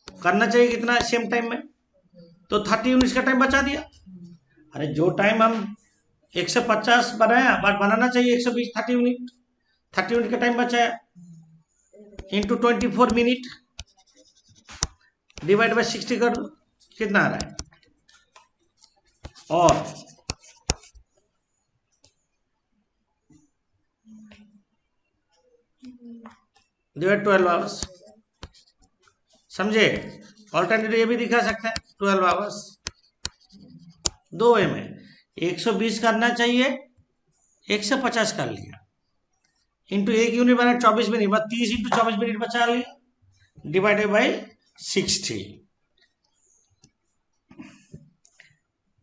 Speaker 1: करना चाहिए कितना सेम टाइम में? तो 30 यूनिट्स का टाइम बचा दिया। अरे जो टाइम हम 150 बनाया, बट बनाना चाहिए 120, 30 यूनिट। 30 यूनिट का टाइम बचाया इंटू 24 मिनट डिवाइड बाई 60 कर दो, कितना आ रहा है? और डिवाइड 12 आवर्स। समझे? ऑल्टरनेटिव ये भी दिखा सकते हैं 12 आवर्स। दो वे में 120 करना चाहिए, 150 कर लिया, इंटू एक यूनिट बना 24 मिनट, बाद 30 इंटू 24 मिनट बचा लिया डिवाइडेड बाई 60।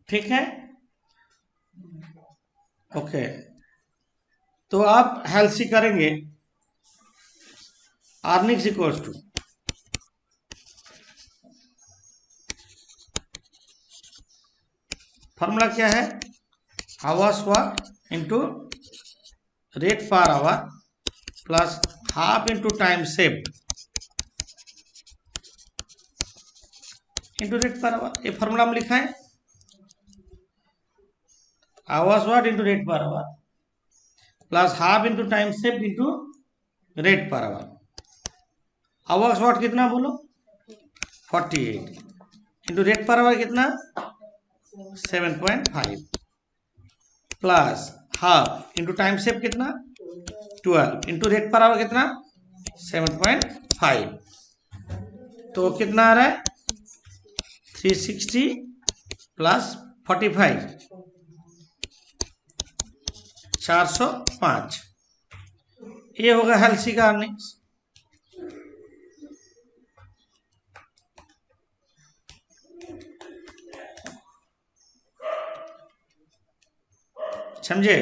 Speaker 1: ठीक है, ओके। तो आप हेल्सी करेंगे अर्निंग्स इक्वल्स टू फॉर्मूला क्या है? Hours work into rate per our plus half into time saved into rate per hour. ये फॉर्मूला हम लिखा है, hours work into rate per our plus half into time saved into rate per hour. Hours work कितना बोलो? 48 into rate per hour कितना? 7.5 plus half into time save कितना? 12 into rate per hour कितना? 7.5। तो कितना आ रहा है? 360 प्लस 45, 405। ये होगा हेल्सी का अर्निंग्स। समझे?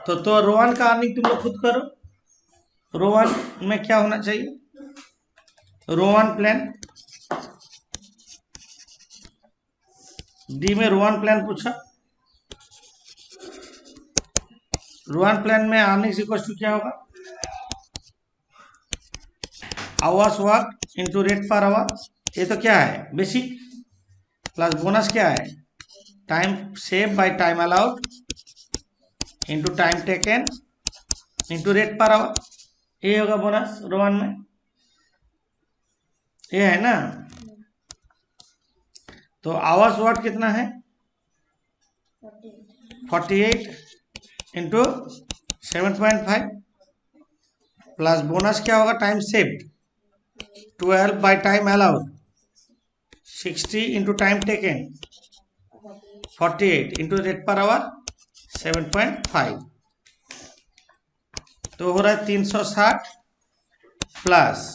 Speaker 1: तो रोहन का अर्निंग तुम लोग खुद करो। रोहन में क्या होना चाहिए? रोहन प्लान डी में रोहन प्लान पूछा। रोहन प्लान में अर्निंग्स इक्वल टू क्या होगा? Hours work into rate per hour, ये तो क्या है बेसिक, प्लस बोनस क्या है? Time save bye time allowed into time taken into rate per hour. ये होगा बोनस रोहन में, ये है ना। तो आवर्स वर्क कितना है? 48 इंटू 7.5 प्लस बोनस क्या होगा? Time saved 12 bye time allowed 60 into time taken 48 into rate per hour 7.5। तो हो रहा है 360 प्लस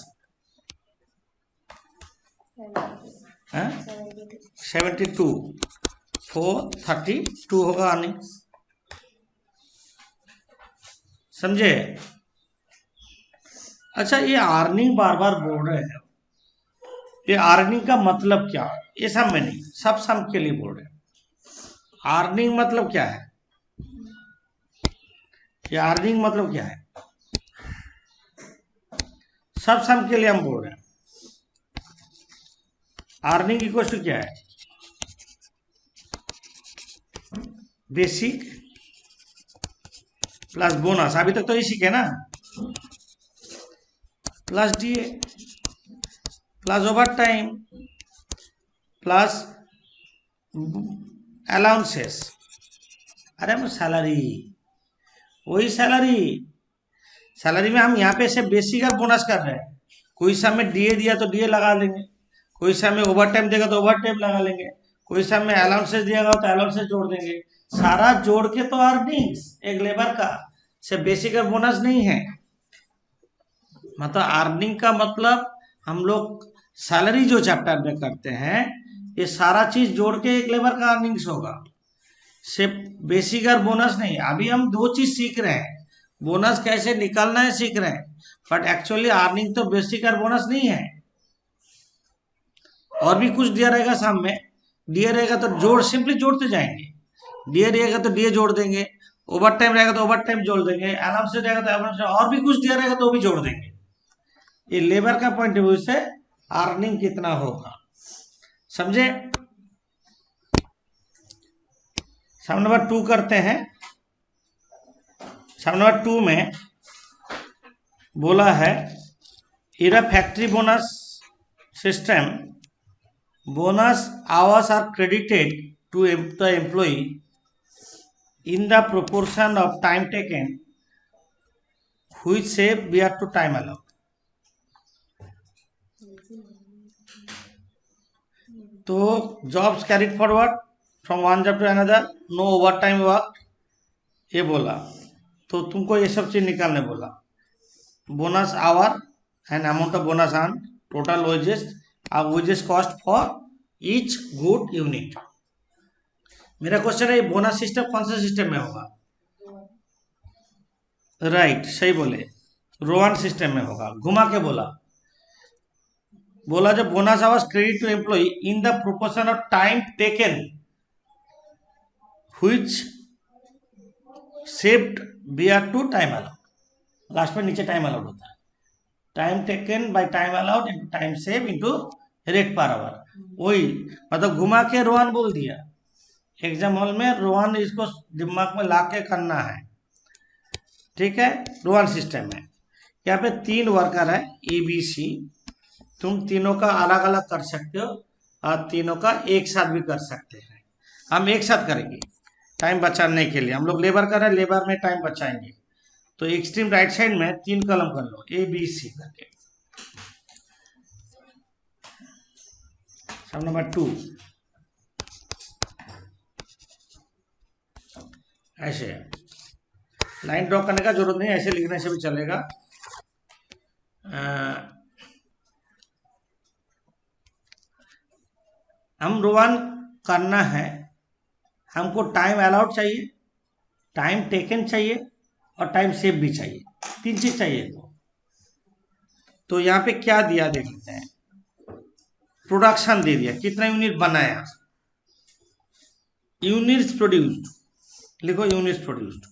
Speaker 1: 72, 432 होगा अर्निंग। समझे? अच्छा, ये अर्निंग बार बार बोल रहे हैं, ये अर्निंग का मतलब क्या है, ये सब में नहीं, सब सम के लिए बोल रहे हैं। अर्निंग मतलब क्या है, ये अर्निंग मतलब क्या है, सब सम के लिए हम बोल रहे हैं। अर्निंग इक्वल टू क्या है, बेसिक प्लस बोनस, अभी तक तो ये सीखे ना, plus DA plus over time plus allowances. अरे हम सैलरी, वही सैलरी में हम यहाँ पे से बेसिक और बोनस कर रहे हैं। कोई समय डीए दिया तो डीए लगा लेंगे, कोई समय ओवर टाइम देगा तो ओवर टाइम लगा लेंगे, कोई समय अलाउंसेस दिएगा तो अलाउंसेस जोड़ देंगे, सारा जोड़ के तो अर्निंग्स एक लेबर का से बेसिक और बोनस नहीं है। मतलब अर्निंग का मतलब हम लोग सैलरी जो चैप्टर में करते हैं, ये सारा चीज जोड़ के एक लेबर का अर्निंग्स होगा, सिर्फ बेसिक और बोनस नहीं। अभी हम दो चीज सीख रहे हैं, बोनस कैसे निकालना है सीख रहे हैं, बट एक्चुअली अर्निंग तो बेसिक और बोनस नहीं है। और भी कुछ दिया रहेगा सामने, दिया रहेगा तो जोड़ सिंपली जोड़ते जाएंगे, दिया रहेगा तो डीए जोड़ देंगे, ओवर टाइम रहेगा तो ओवर टाइम जोड़ देंगे, अलाउंस रहेगा तो अलाउंस, और भी कुछ दिया रहेगा तो भी जोड़ देंगे। ये लेबर का पॉइंट ऑफ व्यू से अर्निंग कितना होगा, समझे। सम नंबर 2 करते हैं। सम नंबर 2 में बोला है, in a factory bonus system, bonus hours are credited to the employee in the proportion of time taken which save bear to time allowed. तो jobs carried forward from one job to another, no overtime work, ये बोला। तो तुमको ये सब चीज निकालने बोला, bonus our and amount of bonus on total wages cost for each good unit. मेरा क्वेश्चन है, बोनस सिस्टम कौन सा सिस्टम में होगा, राइट सही बोले, रोवन सिस्टम में होगा। घुमा के बोला जब bonus hours credit to employ in the proportion of time taken which saved bear to time allowed. Last में नीचे टाइम अलाउड होता है, time taken by time allowed into time save into rate per hour. वही मतलब घुमा के रोहन बोल दिया, एग्जाम हॉल में रोहन इसको दिमाग में ला के करना है, ठीक है। रोहन सिस्टम में यहाँ पे 3 वर्कर है ABC, तुम तीनों का अलग अलग कर सकते हो और तीनों का एक साथ भी कर सकते हैं। हम एक साथ करेंगे टाइम बचाने के लिए, हम लोग लेबर कर रहे हैं, लेबर में टाइम बचाएंगे। तो एक्सट्रीम राइट साइड में 3 कॉलम कर लो ABC करके। सम नंबर 2 ऐसे लाइन ड्रॉ करने का जरूरत नहीं, ऐसे लिखने से भी चलेगा। हम रोवन करना है, हमको टाइम अलाउड चाहिए, टाइम टेकन चाहिए और टाइम सेव भी चाहिए, 3 चीज चाहिए। तो यहाँ पे क्या दिया देख लेते हैं, प्रोडक्शन दे दिया, कितना यूनिट बनाया, यूनिट्स प्रोड्यूस्ड, लिखो यूनिट्स प्रोड्यूस्ड,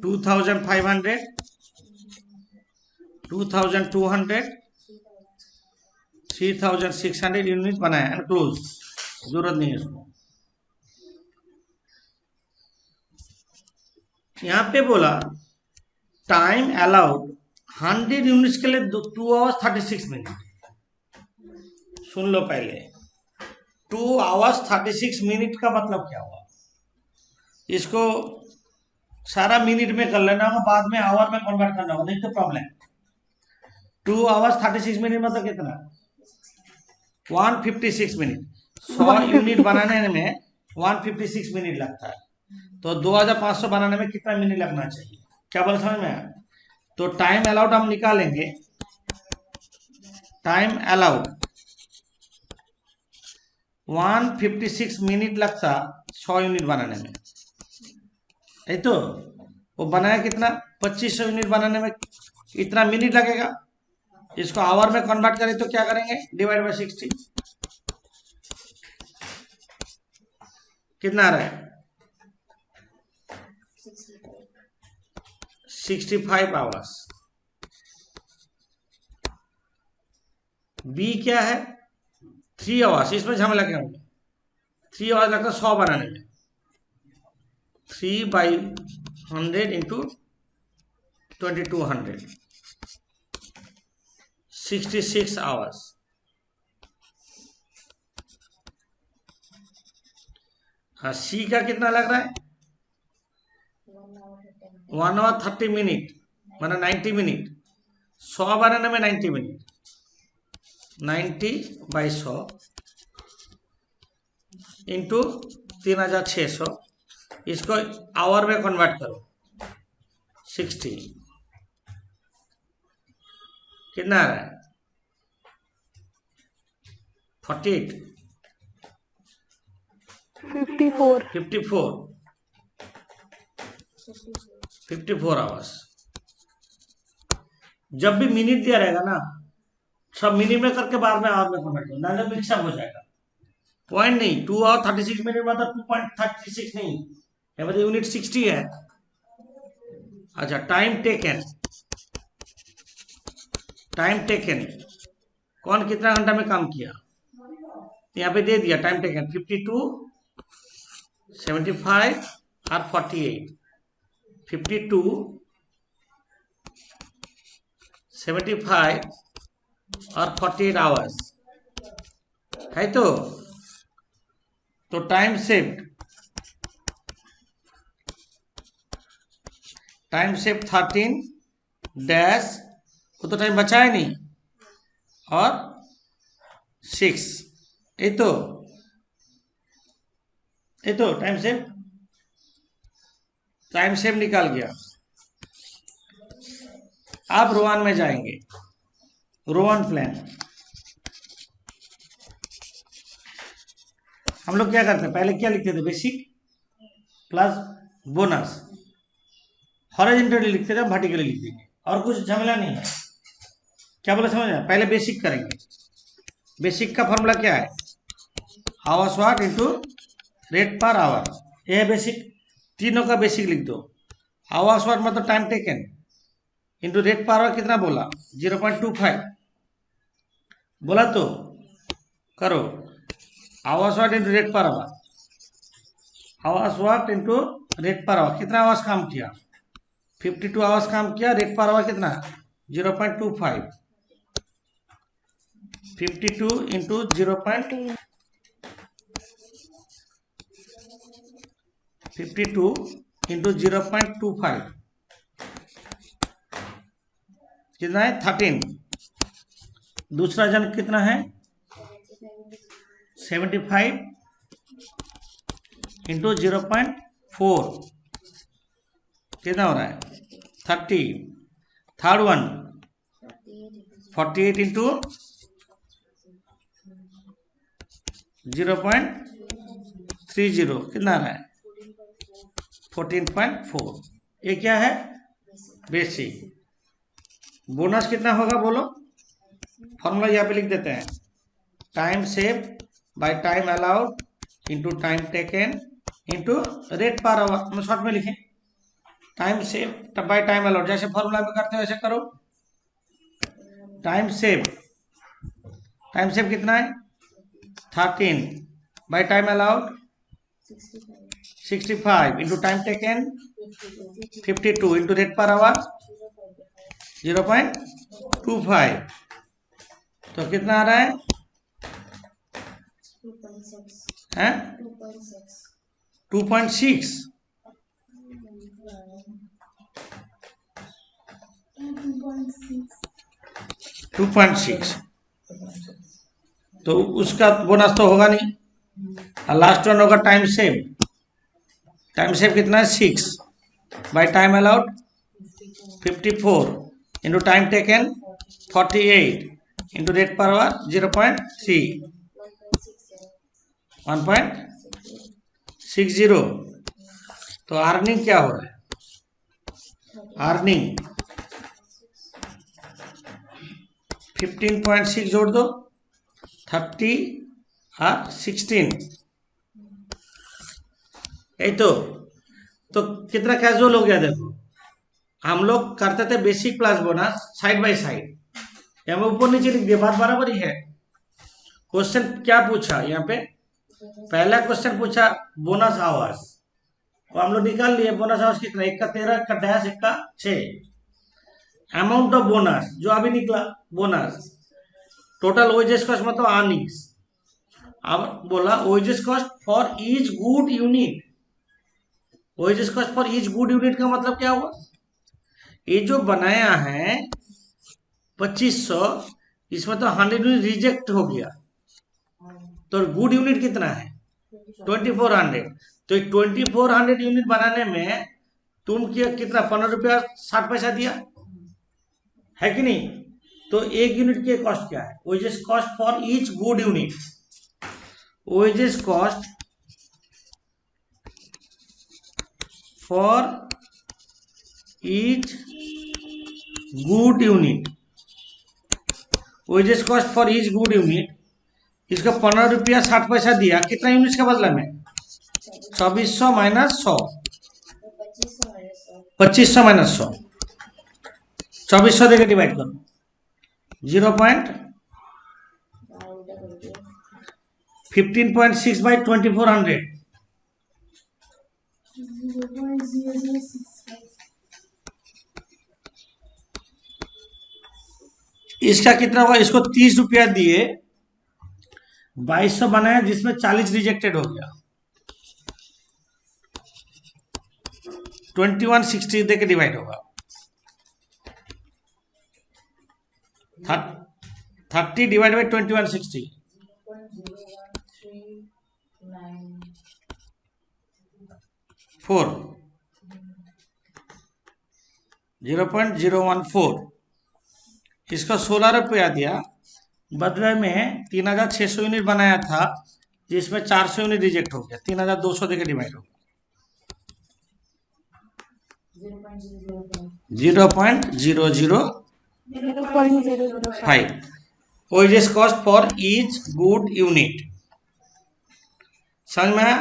Speaker 1: टू 2500, 2200, 3600 यूनिट बनाया एंड क्लोज, जरूरत नहीं है इसको। यहाँ पे बोला टाइम अलाउड 100 यूनिट्स के लिए 2 आवर्स 36 मिनट। सुन लो पहले, 2 आवर्स 36 मिनट का मतलब क्या हुआ, इसको सारा मिनट में कर लेना होगा, बाद में आवर में कन्वर्ट करना होगा, नहीं तो प्रॉब्लम। 2 आवर्स 36 मिनट मतलब कितना, 156 मिनट। 100 यूनिट बनाने में 156 मिनट लगता है, तो 2500 बनाने में कितना मिनट लगना चाहिए, क्या बोला समझ में आया। तो टाइम अलाउड हम निकालेंगे, टाइम अलाउड 156 मिनट लगता 100 यूनिट बनाने में, है तो वो बनाया कितना, 2500 यूनिट बनाने में इतना मिनट लगेगा। इसको आवर में कन्वर्ट करें तो क्या करेंगे, डिवाइड बाय 60, कितना आ रहा है, 65 आवर्स। बी क्या है, 3 आवर्स, इसमें झमेला क्या होगा, 3 आवर्स लगता है 100 बनाने में, 3/100 इंटू 2200, 66 आवर्स। हाँ, सी का कितना लग रहा है, 1 आवर 30 मिनट, माना 90 मिनट, 100 बनाने में 90 मिनट, 90/100 इंटू 3600, इसको आवर में कन्वर्ट करो, 60, कितना आ रहा है, 48, 54 आवर्स। जब भी मिनट दिया रहेगा ना, सब मिनट में करके बाद में आवर में कन्वर्ट करो, ना तो मिक्सअप हो जाएगा। पॉइंट नहीं, 2 आवर 36 मिनट मतलब 2.36 नहीं, मतलब यूनिट 60 है। अच्छा, टाइम टेकन, कौन कितना घंटा में काम किया, यहाँ पे दे दिया टाइम टेकन 52, 75 और 48, 52, 75 और 48 आवर्स है। तो टाइम सेव्ड 13 डैश, वो तो टाइम बचा है नहीं, और 6, ये तो टाइम सेव निकाल गया। आप रोवन में जाएंगे, रोवन प्लान। हम लोग क्या करते हैं, पहले क्या लिखते थे, बेसिक प्लस बोनस, हॉरिजॉन्टली लिखते थे, वर्टिकली लिख देंगे, और कुछ झमेला नहीं है। क्या बोला समझ में, पहले बेसिक करेंगे। बेसिक का फॉर्मूला क्या है, hours watt into rate per hour, ये है बेसिक। तीनों का बेसिक लिख दो। आवर्स वाट मतलब time taken into rate per hour, कितना बोला, 0.25 बोला, तो करो hours watt into rate per hour, hours watt into rate per hour, कितना आवर्स काम किया, 52 आवर्स काम किया, रेट पर आवर कितना, 0.25, 52 इंटू 0.52 इंटू 0.25 कितना है, 13। दूसरा जन कितना है, 75 इंटू 0.4 कितना हो रहा है, 30। थर्ड वन 48 इंटू 0.30 कितना आ रहा है, 14.4। ये क्या है, बेसिक। बोनस कितना होगा बोलो, फॉर्मूला यहाँ पे लिख देते हैं, time save bye time allowed into time taken into rate per our. हम शॉर्ट में लिखें, time save bye time allowed, जैसे फॉर्मूला में करते हो वैसे करो। टाइम सेव कितना है, 13 bye time allowed 65 into time taken 52 into rate per our 0.25, तो कितना आ रहा है, 2.6। तो उसका बोनस तो होगा नहीं। और लास्ट वन होगा टाइम सेव कितना है, 6 bye time allowed 54 into time taken 48 into rate per our 0.3, 1.60। तो अर्निंग क्या हो रहा है, अर्निंग 15.6 जोड़ दो 30 और 16 यही तो कितना कैजुअल हो गया देखो। हम लोग करते थे basic plus bonus side by side, यहाँ पे ऊपर नीचे लिख दिया, बात बराबर ही है। क्वेश्चन क्या पूछा यहाँ पे, पहला क्वेश्चन पूछा बोनस आवर्स, तो हम लोग निकाल लिए बोनस आवर्स कितना, एक का 13, एक का डैश, एक का 6। अमाउंट ऑफ बोनस जो अभी निकला बोनस, टोटल वेजेस कॉस्ट मतलब अर्निंग्स। अब बोला wages cost for each good unit, wages cost for each good unit का मतलब क्या हुआ, ये जो बनाया है 2500, इसमें तो 100 यूनिट रिजेक्ट हो गया, तो गुड यूनिट कितना है 2400। तो 2400 यूनिट बनाने में तुम कितना 15 रुपया 60 पैसा दिया है कि नहीं। तो एक यूनिट की कॉस्ट क्या है, wages cost for each good unit, wages cost for each good unit, wages cost for each good unit, इसका 15 रुपया 60 पैसा दिया, कितना यूनिट का बदला में 2400 माइनस 100, 2500 माइनस 100, 2400 देकर डिवाइड करो, 15.6 बाई 2400, इसका कितना हुआ, इसको 30 रुपया दिए 2200 बनाया, जिसमें 40 रिजेक्टेड हो गया, 2160 देके डिवाइड होगा, 30 डिवाइड बाई 2160, 0.014, इसका 16 रुपया दिया, बदले में 3600 यूनिट बनाया था, जिसमें 400 यूनिट रिजेक्ट हो गया, 3200 देके डिवाइड हो गया, 0.005 wages cost for each good unit. समझ में आया,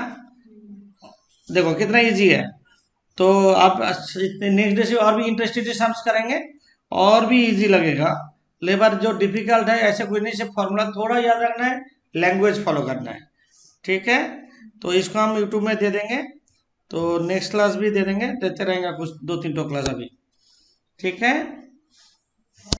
Speaker 1: देखो कितना इजी है। तो आप नेक्स्ट डे से और भी इंटरेस्टेड सम्स करेंगे और भी इजी लगेगा, लेबर जो डिफिकल्ट है ऐसे कोई नहीं, सिर्फ फॉर्मूला थोड़ा याद रखना है, लैंग्वेज फॉलो करना है, ठीक है। तो इसको हम यूट्यूब में दे देंगे, तो नेक्स्ट क्लास भी दे देंगे, देते रहेंगे कुछ 2-3 क्लास अभी, ठीक है।